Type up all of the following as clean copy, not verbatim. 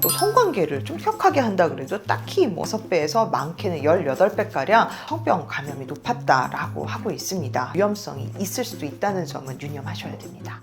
또 성관계를 좀 격하게 한다 그래도 딱히 6배에서 많게는 18배가량 성병 감염이 높았다라고 하고 있습니다. 위험성이 있을 수도 있다는 점은 유념하셔야 됩니다.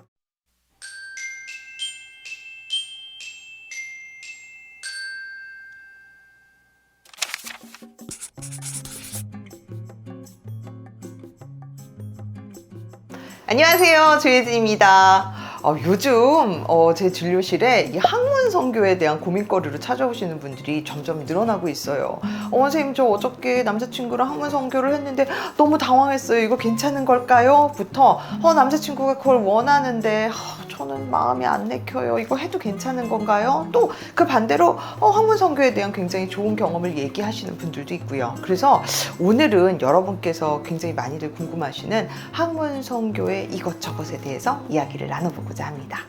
안녕하세요, 조혜진입니다. 요즘 제 진료실에 이 학문 선교에 대한 고민거리로 찾아오시는 분들이 점점 늘어나고 있어요. 선생님, 저 어저께 남자친구랑 학문 선교를 했는데 너무 당황했어요. 이거 괜찮은 걸까요? 부터 남자친구가 그걸 원하는데 저는 마음이 안 내켜요. 이거 해도 괜찮은 건가요? 또 그 반대로 학문 선교에 대한 굉장히 좋은 경험을 얘기하시는 분들도 있고요. 그래서 오늘은 여러분께서 굉장히 많이들 궁금하시는 학문 선교의 이것저것에 대해서 이야기를 나눠보고자 합니다.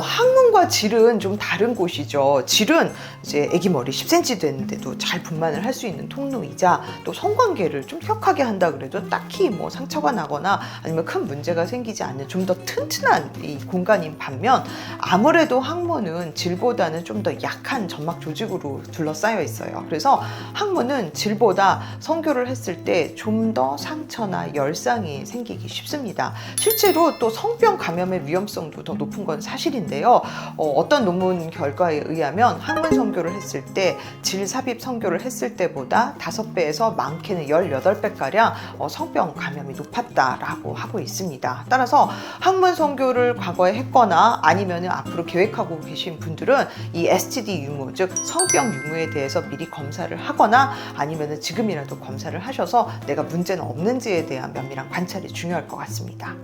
학문과 질은 좀 다른 곳이죠. 질은 이제 아기 머리 10cm 됐는데도 잘 분만을 할 수 있는 통로이자 또 성관계를 좀 격하게 한다 그래도 딱히 뭐 상처가 나거나 아니면 큰 문제가 생기지 않는 좀 더 튼튼한 이 공간인 반면 아무래도 학문은 질보다는 좀 더 약한 점막 조직으로 둘러싸여 있어요. 그래서 학문은 질보다 선교를 했을 때 좀 더 상처나 열상이 생기기 쉽습니다. 실제로 또 성병 감염의 위험성도 더 높은 건 사실인데요. 어떤 논문 결과에 의하면 학문 선교를 했을 때 질 삽입 선교를 했을 때보다 5배에서 많게는 18배가량 성병 감염이 높았다라고 하고 있습니다. 따라서 학문 선교를 과거에 했거나 아니면 앞으로 계획하고 계신 분들은 이 STD 유무, 즉 성병 유무에 대해서 미리 검사를 하거나 아니면 지금이라도 검사를 하셔서 내가 문제는 없는지에 대한 면밀한 관찰이 중요할 것 같습니다.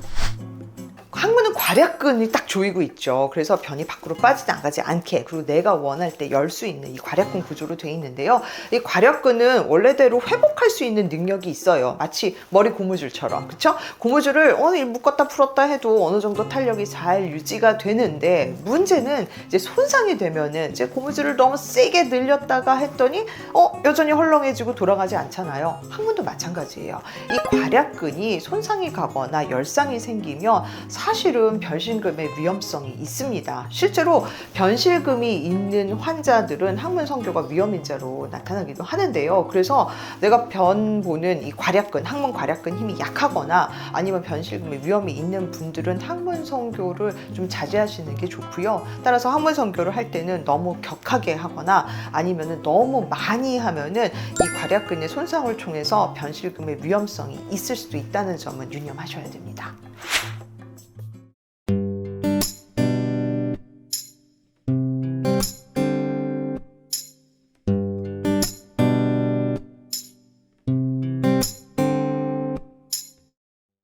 항문은 괄약근이 딱 조이고 있죠. 그래서 변이 밖으로 빠지지 나가지 않게, 그리고 내가 원할 때 열 수 있는 이 괄약근 구조로 되어 있는데요. 이 괄약근은 원래대로 회복할 수 있는 능력이 있어요. 마치 머리 고무줄처럼, 그렇죠? 고무줄을 묶었다 풀었다 해도 어느 정도 탄력이 잘 유지가 되는데, 문제는 이제 손상이 되면은 이제 고무줄을 너무 세게 늘렸다가 했더니 여전히 헐렁해지고 돌아가지 않잖아요. 항문도 마찬가지예요. 이 괄약근이 손상이 가거나 열상이 생기면 사실은 변실금의 위험성이 있습니다. 실제로 변실금이 있는 환자들은 항문 선교가 위험인자로 나타나기도 하는데요. 그래서 내가 변 보는 이 괄약근, 항문 괄약근 힘이 약하거나 아니면 변실금의 위험이 있는 분들은 항문 선교를 좀 자제하시는 게 좋고요. 따라서 항문 선교를 할 때는 너무 격하게 하거나 아니면 너무 많이 하면은 이 괄약근의 손상을 통해서 변실금의 위험성이 있을 수도 있다는 점은 유념하셔야 됩니다.